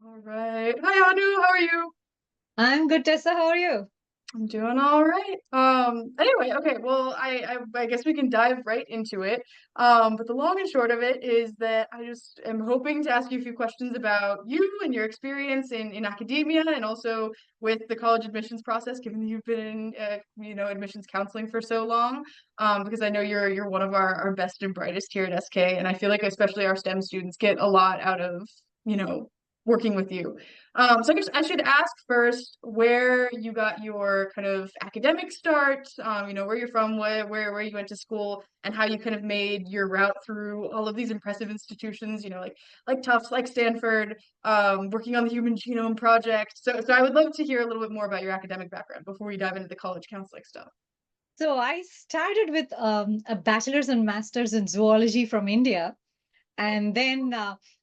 All right. Hi, Anu. How are you? I'm good, Tessa. How are you? I'm doing all right. Anyway, okay, well, I guess we can dive right into it. But the long and short of it is that I just am hoping to ask you a few questions about you and your experience in academia and also with the college admissions process, given that you've been in, admissions counseling for so long. Because I know you're one of our best and brightest here at SK, and I feel like especially our STEM students get a lot out of, you know, working with you. So I guess I should ask first where you got your kind of academic start, where you're from, where you went to school, and how you kind of made your route through all of these impressive institutions, like Tufts, like Stanford, working on the Human Genome Project. So I would love to hear a little bit more about your academic background before we dive into the college counseling stuff. So I started with a bachelor's and master's in zoology from India. And then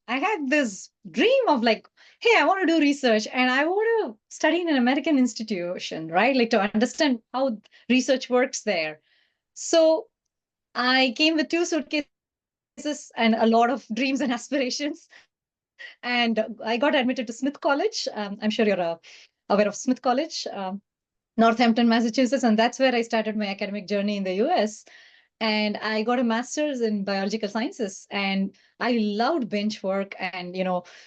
I had this dream of like, hey, I want to do research and I want to study in an American institution, right? Like to understand how research works there. So I came with two suitcases and a lot of dreams and aspirations. And I got admitted to Smith College. I'm sure you're aware of Smith College. Northampton, Massachusetts, and that's where I started my academic journey in the US. And I got a master's in biological sciences, and I loved bench work and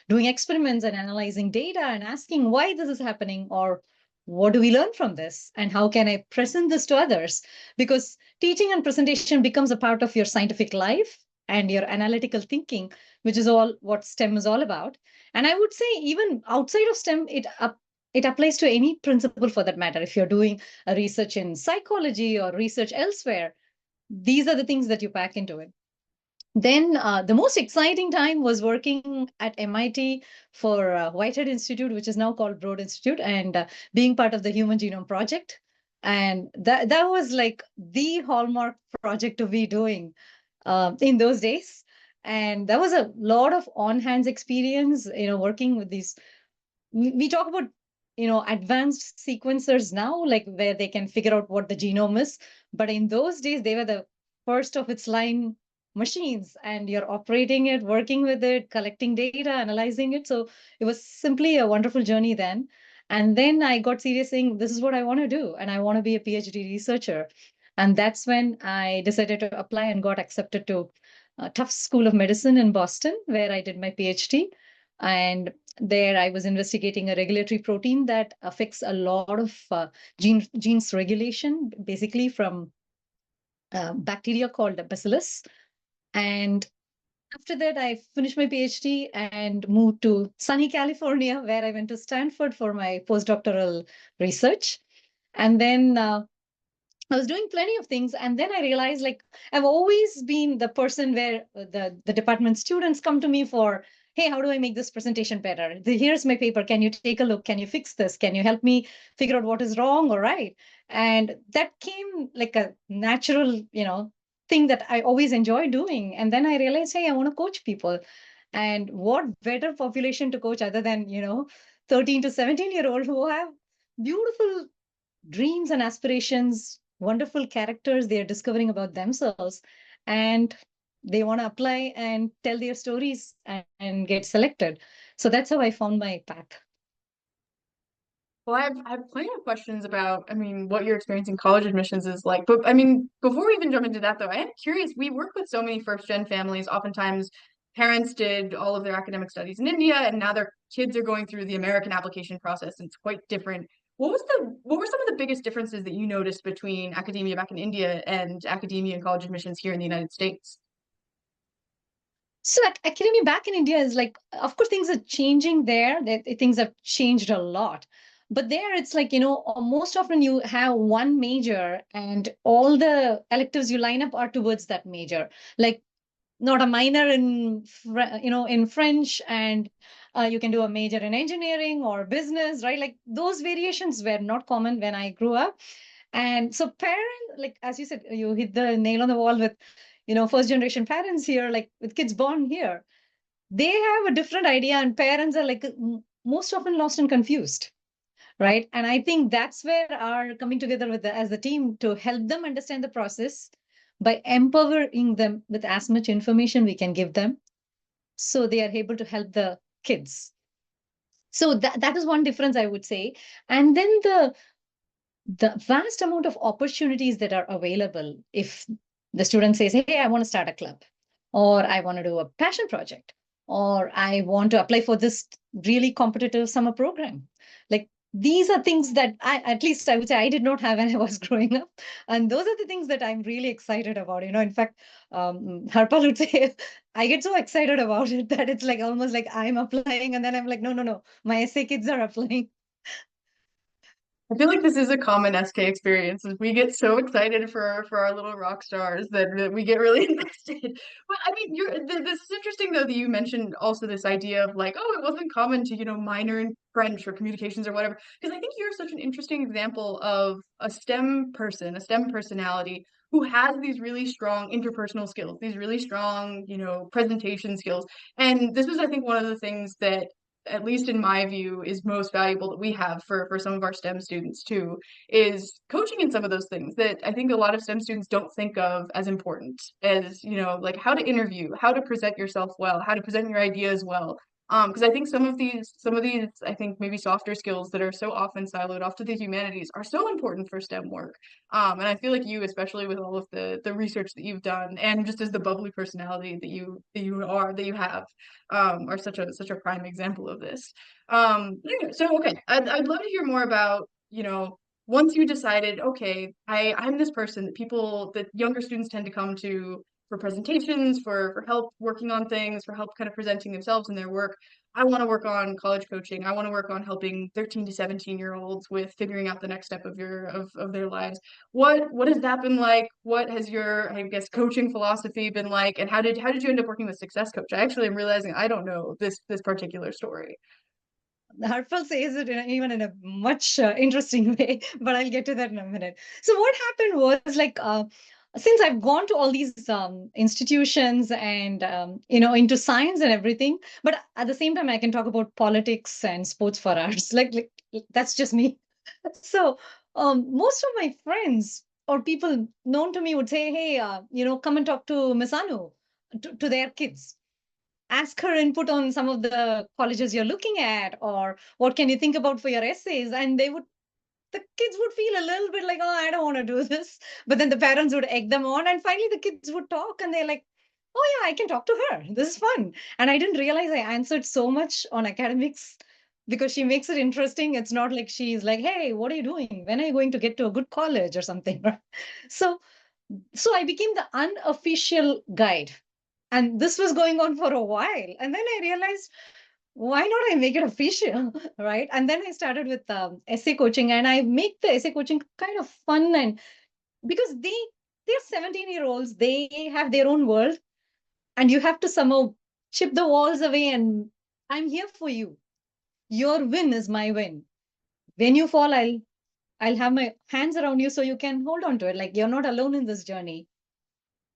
doing experiments and analyzing data and asking why this is happening or what do we learn from this and how can I present this to others? Because teaching and presentation becomes a part of your scientific life and your analytical thinking, which is all what STEM is all about. And I would say even outside of STEM, it applies to any principle for that matter. If you're doing a research in psychology or research elsewhere, these are the things that you pack into it. Then the most exciting time was working at MIT for Whitehead Institute, which is now called Broad Institute, and being part of the Human Genome Project. And that was like the hallmark project to be doing in those days. And that was a lot of on-hands experience, working with these. We talk about advanced sequencers now, like where they can figure out what the genome is, but in those days they were the first of its line machines, and you're operating it, working with it, collecting data, analyzing it. So it was simply a wonderful journey then. And then I got serious saying this is what I want to do, and I want to be a PhD researcher. And that's when I decided to apply and got accepted to Tufts School of Medicine in Boston, where I did my PhD. And there I was investigating a regulatory protein that affects a lot of genes regulation, basically from bacteria called bacillus. And after that, I finished my PhD and moved to sunny California, where I went to Stanford for my postdoctoral research. And then I was doing plenty of things. And then I realized like I've always been the person where the department students come to me for, hey, how do I make this presentation better? Here's my paper. Can you take a look? Can you fix this? Can you help me figure out what is wrong or right? And that came like a natural, thing that I always enjoy doing. And then I realized, hey, I want to coach people. And what better population to coach other than, 13 to 17-year-old who have beautiful dreams and aspirations, wonderful characters they are discovering about themselves, and they want to apply and tell their stories and get selected. So that's how I found my path. Well, I have plenty of questions about, I mean, what your experience in college admissions is like. But I mean, before we even jump into that, though, I am curious. We work with so many first-gen families. Oftentimes, parents did all of their academic studies in India, and now their kids are going through the American application process, and it's quite different. What were some of the biggest differences that you noticed between academia back in India and academia and college admissions here in the United States? So academia back in India is like, of course, things are changing there. Things have changed a lot. But there, it's like, most often you have one major and all the electives you line up are towards that major. Like not a minor in in French, and you can do a major in engineering or business, right? Like those variations were not common when I grew up. And so parents, like as you said, you hit the nail on the wall with first generation parents here, like with kids born here, they have a different idea, and parents are like most often lost and confused, right? And I think that's where our coming together with as a team to help them understand the process by empowering them with as much information we can give them, so they are able to help the kids. So that is one difference, I would say. And then the vast amount of opportunities that are available if the student says, hey, I want to start a club, or I want to do a passion project, or I want to apply for this really competitive summer program. Like, these are things that at least I would say I did not have when I was growing up. And those are the things that I'm really excited about. In fact, Harpal would say, I get so excited about it that it's like almost like I'm applying. And then I'm like, no, no, no, my essay kids are applying. I feel like this is a common SK experience. Is we get so excited for our little rock stars that we get really invested. But I mean, this is interesting though that you mentioned also this idea of like, oh, it wasn't common to, minor in French or communications or whatever. Because I think you're such an interesting example of a STEM person, a STEM personality who has these really strong interpersonal skills, these really strong, presentation skills. And this was, I think, one of the things that, at least in my view, is most valuable that we have for some of our STEM students too, is coaching in some of those things that I think a lot of STEM students don't think of as important as, like how to interview, how to present yourself well, how to present your ideas well. Because I think some of these, I think maybe softer skills that are so often siloed off to the humanities are so important for STEM work. And I feel like you, especially with all of the research that you've done, and just as the bubbly personality that you have, are such a prime example of this. Anyway, so okay, I'd love to hear more about, once you decided, okay, I'm this person that younger students tend to come to for presentations, for help working on things, for help kind of presenting themselves and their work. I want to work on college coaching. I want to work on helping 13 to 17-year-olds with figuring out the next step of their lives. What has that been like? What has your, I guess, coaching philosophy been like? And how did you end up working with Success Koach? I actually am realizing I don't know this particular story. Harpal says it even in a much interesting way, but I'll get to that in a minute. So what happened was like, since I've gone to all these institutions and into science and everything, but at the same time I can talk about politics and sports for arts. Like that's just me. So most of my friends or people known to me would say, "Hey, come and talk to Miss Anu," to their kids, ask her input on some of the colleges you're looking at, or what can you think about for your essays. And the kids would feel a little bit like, oh, I don't want to do this, but then the parents would egg them on, and finally the kids would talk and they're like, oh yeah, I can talk to her, this is fun. And I didn't realize I answered so much on academics because she makes it interesting. It's not like she's like, hey, what are you doing, when are you going to get to a good college or something. so so I became the unofficial guide, and this was going on for a while. And then I realized, why not I make it official, right? And then I started with essay coaching, and I make the essay coaching kind of fun, and because they're 17-year-olds, they have their own world, and you have to somehow chip the walls away. And I'm here for you. Your win is my win. When you fall, I'll have my hands around you so you can hold on to it. Like, you're not alone in this journey,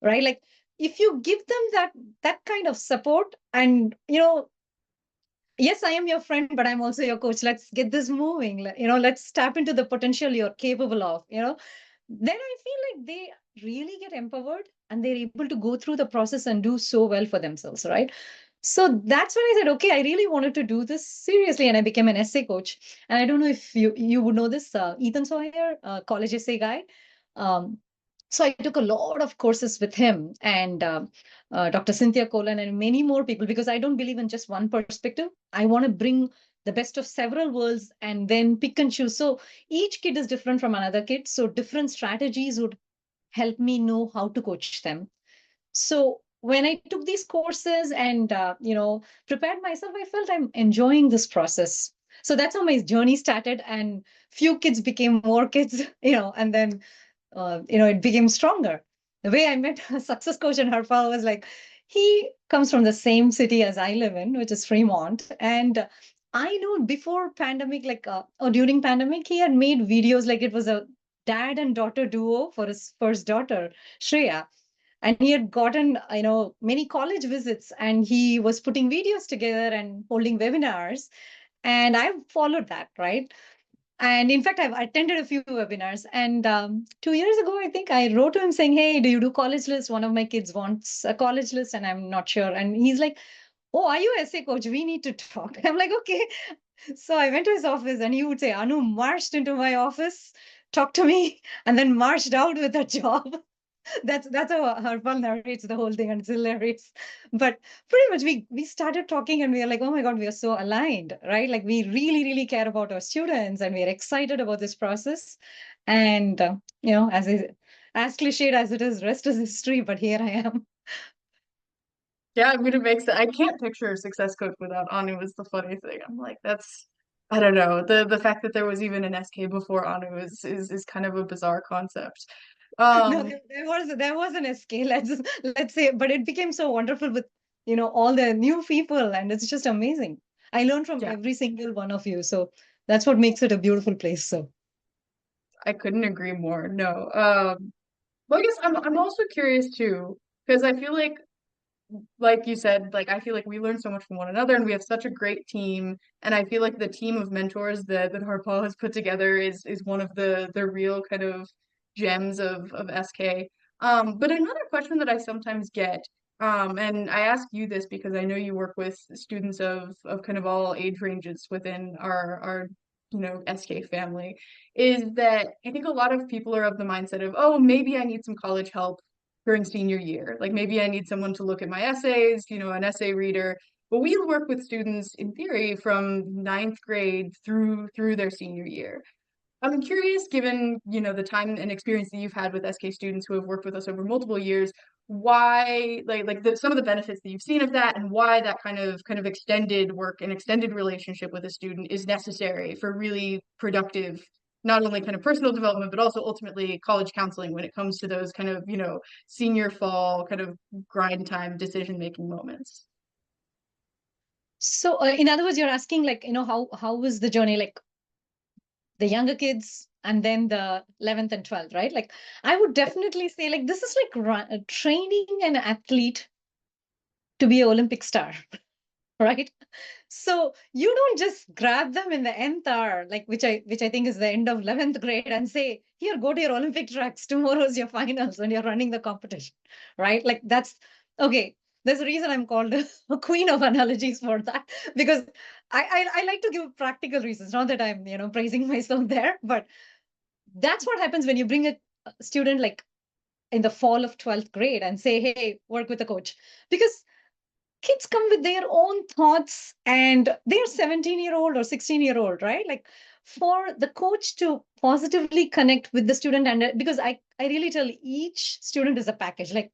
right? Like, if you give them that kind of support, and yes, I am your friend, but I'm also your coach. Let's get this moving. Let's tap into the potential you're capable of, then I feel like they really get empowered and they're able to go through the process and do so well for themselves, right? So that's when I said, okay, I really wanted to do this seriously, and I became an essay coach. And I don't know if you would know this, Ethan Sawyer, college essay guy. Um, so I took a lot of courses with him and Dr. Cynthia Colan and many more people, because I don't believe in just one perspective. I want to bring the best of several worlds and then pick and choose. So each kid is different from another kid. So different strategies would help me know how to coach them. So when I took these courses and prepared myself, I felt I'm enjoying this process. So that's how my journey started, and few kids became more kids, and then it became stronger. The way I met Success Coach and Harpal was like, he comes from the same city as I live in, which is Fremont. And I know before pandemic, like, or during pandemic, he had made videos like it was a dad and daughter duo for his first daughter, Shreya. And he had gotten, many college visits, and he was putting videos together and holding webinars. And I followed that, right? And in fact, I've attended a few webinars. And 2 years ago, I think I wrote to him saying, hey, do you do college list? One of my kids wants a college list, and I'm not sure. And he's like, oh, are you essay coach? We need to talk. I'm like, okay. So I went to his office and he would say, Anu marched into my office, talked to me, and then marched out with a job. That's how Harpal narrates the whole thing, and it's hilarious. But pretty much we started talking and we are like, oh my God, we are so aligned, right? Like we really, really care about our students and we are excited about this process. And as cliched as it is, rest is history, but here I am. Yeah, I'm gonna make sense. I can't picture Success Koach without Anu is the funny thing. I'm like, that's I don't know. The fact that there was even an SK before Anu is kind of a bizarre concept. No, Um, there was an SK, let's say, but it became so wonderful with all the new people, and it's just amazing. I learned from yeah, every single one of you, so that's what makes it a beautiful place. So I couldn't agree more. No. Well, I guess I'm also curious too, because I feel like you said, like I feel like we learn so much from one another and we have such a great team. And I feel like the team of mentors that Harpal has put together is one of the real kind of gems of SK. But another question that I sometimes get, and I ask you this because I know you work with students of kind of all age ranges within our SK family, is that I think a lot of people are of the mindset of, oh, maybe I need some college help during senior year. Like maybe I need someone to look at my essays, an essay reader. But we work with students in theory from ninth grade through their senior year. I'm curious, given the time and experience that you've had with SK students who have worked with us over multiple years, why some of the benefits that you've seen of that, and why that kind of extended work and extended relationship with a student is necessary for really productive, not only kind of personal development, but also ultimately college counseling when it comes to those kind of senior fall kind of grind time decision making moments. in other words, you're asking like, how was the journey, like the younger kids and then the 11th and 12th, right? Like I would definitely say like this is like training an athlete to be an Olympic star, right? So you don't just grab them in the nth hour, like which I think is the end of 11th grade, and say, "Here, go to your Olympic tracks. Tomorrow's your finals, and you're running the competition," right? Like that's okay. There's a reason I'm called a queen of analogies for that because I like to give practical reasons. Not that I'm praising myself there, but that's what happens when you bring a student like in the fall of 12th grade and say, "Hey, work with a coach," because kids come with their own thoughts and they're 17-year-old or 16-year-old, right? Like for the coach to positively connect with the student, and because I really tell each student is a package. Like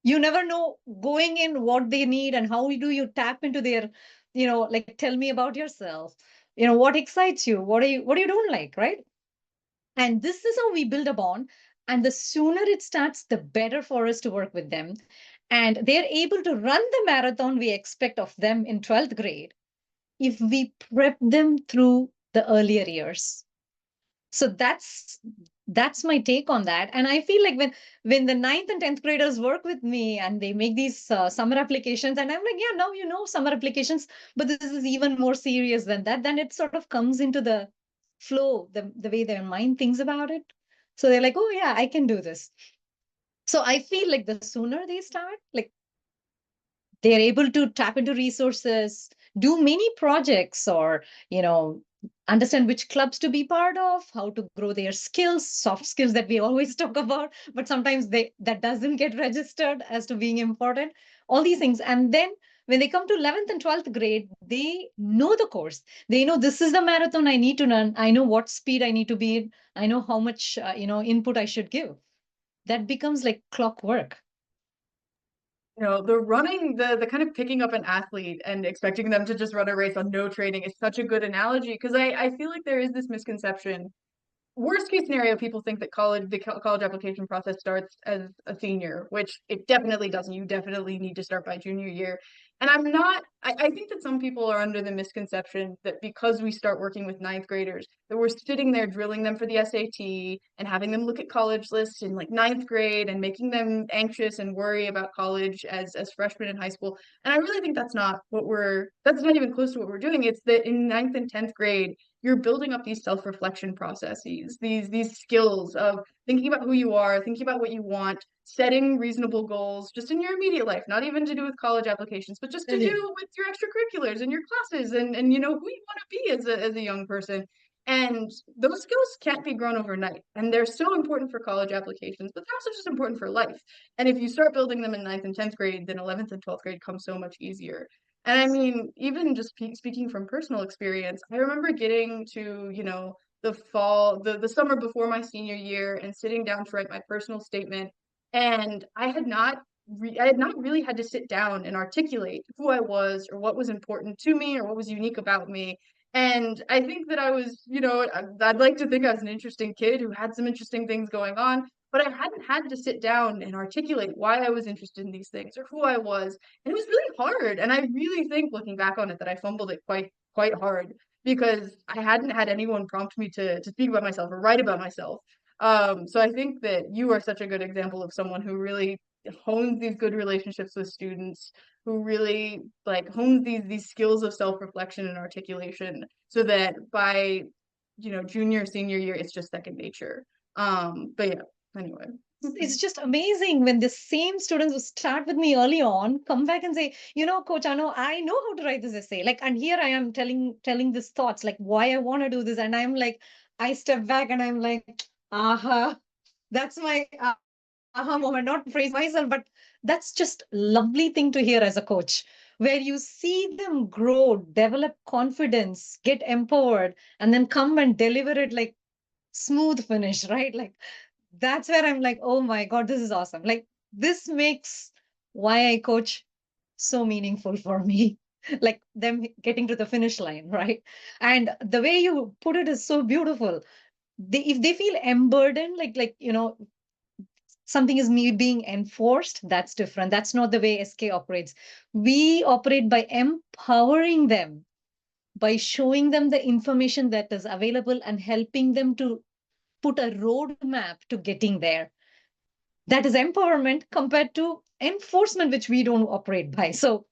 you never know going in what they need and how do you tap into their, like tell me about yourself, what excites you, what do you don't like, right? And this is how we build a bond. And the sooner it starts, the better for us to work with them. And they're able to run the marathon we expect of them in 12th grade if we prep them through the earlier years. So that's my take on that. And I feel like when the ninth and 10th graders work with me and they make these summer applications, and I'm like, yeah, now summer applications, but this is even more serious than that. Then it sort of comes into the flow, the way their mind thinks about it. So they're like, oh yeah, I can do this. So I feel like the sooner they start, like they're able to tap into resources, do many projects, or understand which clubs to be part of, how to grow their skills, soft skills that we always talk about, but sometimes that doesn't get registered as to being important, all these things. And then when they come to 11th and 12th grade, they know the course. They know this is the marathon I need to run. I know what speed I need to be in. I know how much input I should give. That becomes like clockwork. The running, the kind of picking up an athlete and expecting them to just run a race on no training is such a good analogy because I feel like there is this misconception. Worst case scenario, people think that college application process starts as a senior, which it definitely doesn't. You definitely need to start by junior year. And I think that some people are under the misconception that because we start working with ninth graders, that we're sitting there drilling them for the SAT and having them look at college lists in like ninth grade and making them anxious and worry about college as freshmen in high school. And I really think that's not even close to what we're doing. It's that in ninth and 10th grade, you're building up these self-reflection processes, these skills of thinking about who you are, thinking about what you want, setting reasonable goals just in your immediate life, not even to do with college applications, but just to Brilliant. do with your extracurriculars and your classes and you know who you want to be as a young person. And those skills can't be grown overnight. And they're so important for college applications, but they're also just important for life. And if you start building them in ninth and 10th grade, then 11th and 12th grade come so much easier. And I mean, even just speaking from personal experience, I remember getting to, you know, the summer before my senior year and sitting down to write my personal statement. And I had not really had to sit down and articulate who I was or what was important to me or what was unique about me. And I think that I was, you know, I'd like to think I was an interesting kid who had some interesting things going on, but I hadn't had to sit down and articulate why I was interested in these things or who I was. And it was really hard. And I really think looking back on it that I fumbled it quite hard because I hadn't had anyone prompt me to speak about myself or write about myself. So I think that you are such a good example of someone who really hones these good relationships with students, who really like hones these skills of self-reflection and articulation so that by, you know, junior, senior year, it's just second nature. But yeah, anyway. It's just amazing when the same students who start with me early on come back and say, you know, Coach Anu, I know how to write this essay. Like, and here I am telling these thoughts, like why I want to do this. And I'm like, I step back and I'm like, aha, that's my aha moment, not praise myself, but that's just lovely thing to hear as a coach, where you see them grow, develop confidence, get empowered, and then come and deliver it like smooth finish, right? Like that's where I'm like, oh my God, this is awesome. Like this makes why I coach so meaningful for me. Like them getting to the finish line, right? And the way you put it is so beautiful. If they feel emburdened, like you know, something is me being enforced, that's different. That's not the way SK operates. We operate by empowering them, by showing them the information that is available and helping them to put a roadmap to getting there. That is empowerment compared to enforcement, which we don't operate by. So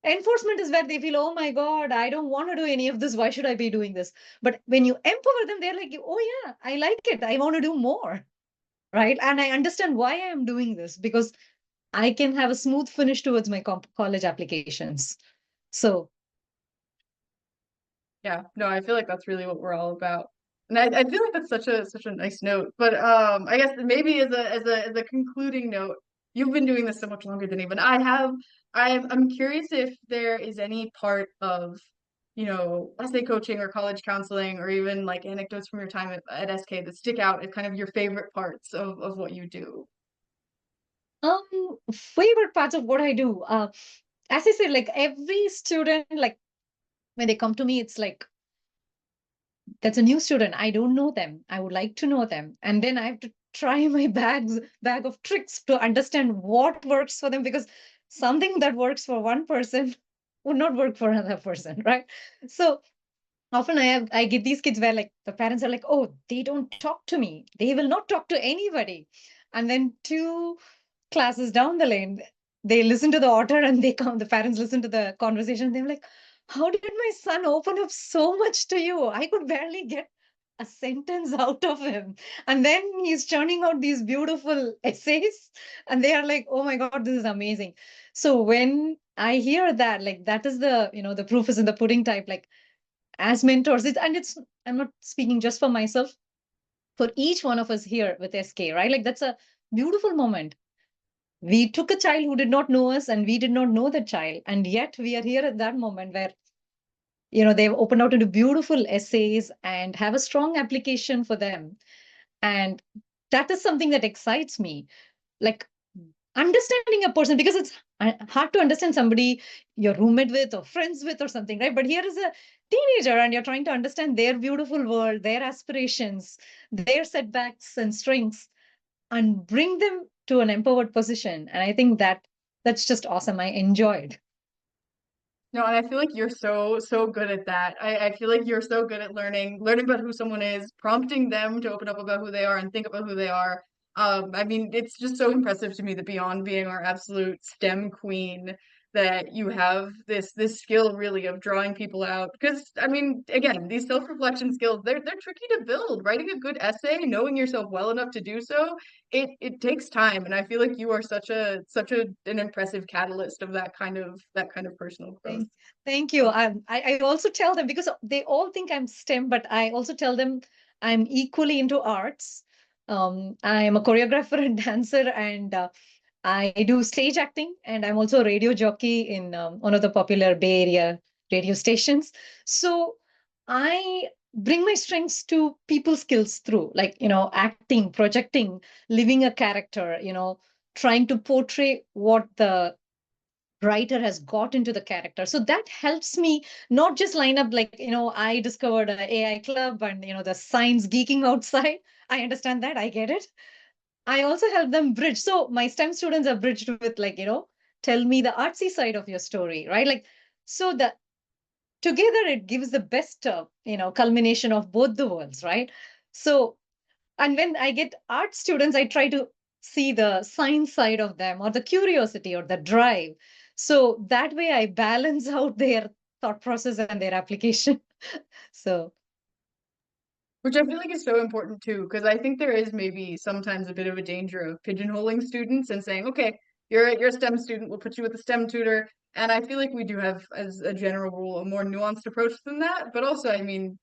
enforcement is where they feel, oh my God, I don't want to do any of this. Why should I be doing this? But when you empower them, they're like, oh yeah, I like it. I want to do more. Right. And I understand why I am doing this because I can have a smooth finish towards my college applications. So Yeah, no, I feel like that's really what we're all about. And I feel like that's such a nice note. But I guess maybe as a concluding note, you've been doing this so much longer than even I have. I'm curious if there is any part of, you know, essay coaching or college counseling or even like anecdotes from your time at SK that stick out as kind of your favorite parts of what you do. favorite parts of what I do. As I said, like every student, like when they come to me, it's like that's a new student. I don't know them. I would like to know them. And then I have to try my bag of tricks to understand what works for them because something that works for one person would not work for another person, right? So often I get these kids where like the parents are like, oh, they don't talk to me. They will not talk to anybody. And then two classes down the lane, they listen to the author and they come, the parents listen to the conversation. They're like, how did my son open up so much to you? I could barely get a sentence out of him. And then he's churning out these beautiful essays. And they are like, oh my God, this is amazing. So when I hear that, like that is the, you know, the proof is in the pudding type, like as mentors, I'm not speaking just for myself, for each one of us here with SK, right? Like that's a beautiful moment. We took a child who did not know us and we did not know the child. And yet we are here at that moment where, you know, they've opened out into beautiful essays and have a strong application for them. And that is something that excites me. Like understanding a person, because it's hard to understand somebody you're roommate with or friends with or something, right? But here is a teenager and you're trying to understand their beautiful world, their aspirations, their setbacks and strengths, and bring them to an empowered position. And I think that's just awesome. I enjoyed. No, and I feel like you're so good at that. I feel like you're so good at learning about who someone is, prompting them to open up about who they are and think about who they are. I mean, it's just so impressive to me that beyond being our absolute STEM queen, that you have this skill really of drawing people out. Because I mean, again, these self-reflection skills, they're tricky to build. Writing a good essay, knowing yourself well enough to do so, it takes time. And I feel like you are such an impressive catalyst of that kind of personal growth. Thank, thank you. I also tell them because they all think I'm STEM, but I also tell them I'm equally into arts. I am a choreographer and dancer, and I do stage acting, and I'm also a radio jockey in one of the popular Bay Area radio stations. So I bring my strengths to people skills through, like, acting, projecting, living a character, trying to portray what the writer has got into the character. So that helps me not just line up like, I discovered a AI club and, the science geeking outside. I understand that. I get it. I also help them bridge. So my STEM students are bridged with like, tell me the artsy side of your story, right? Like, so that together it gives the best, culmination of both the worlds, right? So, and when I get art students, I try to see the science side of them or the curiosity or the drive. So that way I balance out their thought process and their application. So, Which I feel like is so important too, because I think there is maybe sometimes a bit of a danger of pigeonholing students and saying, okay, you're a STEM student, we'll put you with a STEM tutor. And I feel like we do have, as a general rule, a more nuanced approach than that. But also, I mean,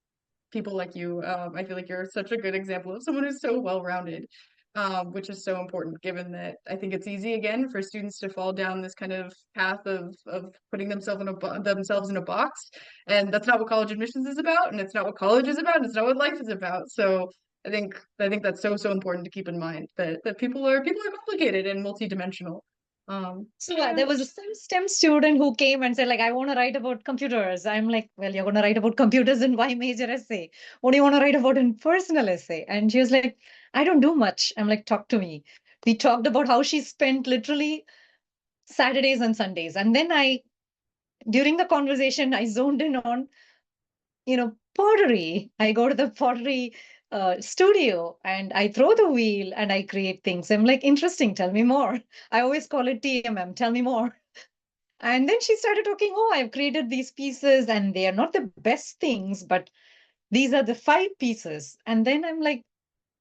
people like you, I feel like you're such a good example of someone who's so well-rounded, which is so important given that I think it's easy again for students to fall down this kind of path of putting themselves in a box, and that's not what college admissions is about, and it's not what college is about, and it's not what life is about. So I think that's so important to keep in mind that people are complicated and multidimensional. so Yeah. there was a STEM student who came and said, like, I want to write about computers. I'm like, well, you're going to write about computers in why major essay? What do you want to write about in personal essay? And she was like, I don't do much. I'm like, talk to me. We talked about how she spent literally Saturdays and Sundays. And then during the conversation, I zoned in on, pottery. I go to the pottery studio and I throw the wheel and I create things. I'm like, interesting. Tell me more. I always call it TMM. Tell me more. And then she started talking, oh, I've created these pieces and they are not the best things, but these are the 5 pieces. And then I'm like,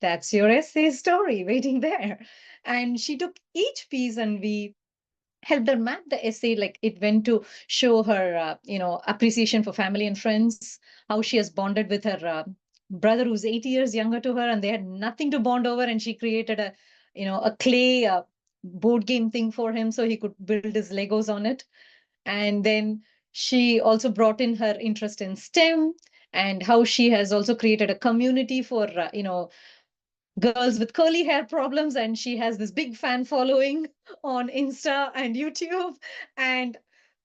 that's your essay story waiting there. And she took each piece and we helped her map the essay. Like it went to show her appreciation for family and friends, how she has bonded with her brother who's 80 years younger to her, and they had nothing to bond over, and she created a clay board game thing for him so he could build his legos on it. And then she also brought in her interest in STEM and how she has also created a community for girls with curly hair problems, and she has this big fan following on Insta and YouTube. And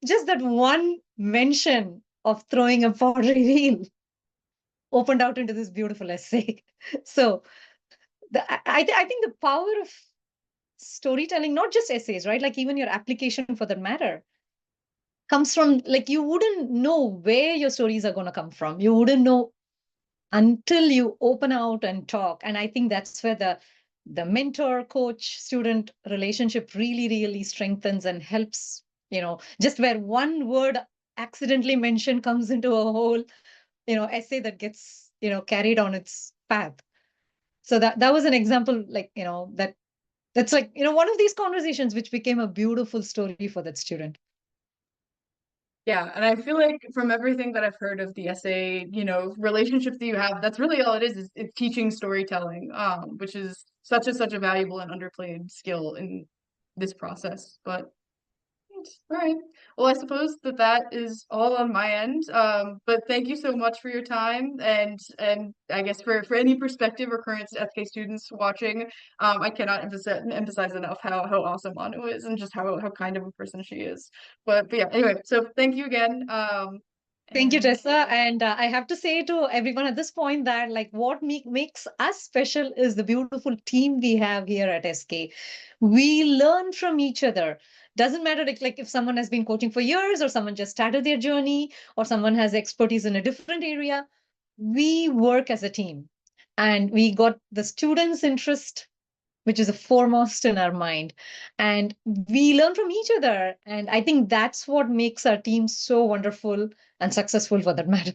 just that one mention of throwing a pottery wheel opened out into this beautiful essay. So I think the power of storytelling, not just essays, right? Like even your application for that matter, comes from like you wouldn't know where your stories are going to come from. You wouldn't know until you open out and talk. And I think that's where the mentor coach student relationship really strengthens and helps, just where one word accidentally mentioned comes into a whole essay that gets carried on its path. So that was an example, like that's like one of these conversations which became a beautiful story for that student. Yeah, and I feel like from everything that I've heard of the essay, relationships that you have, that's really all it is it's teaching storytelling, which is such a valuable and underplayed skill in this process. But all right. Well, I suppose that is all on my end. But thank you so much for your time, and I guess for any perspective or current SK students watching, I cannot emphasize enough how awesome Anu is and just how kind of a person she is. But yeah, anyway, so thank you again. Thank you, And Tessa. And I have to say to everyone at this point that like what makes us special is the beautiful team we have here at SK. We learn from each other. Doesn't matter like if someone has been coaching for years or someone just started their journey or someone has expertise in a different area. We work as a team and we got the students' interest which is the foremost in our mind. And we learn from each other. And I think that's what makes our team so wonderful and successful for that matter.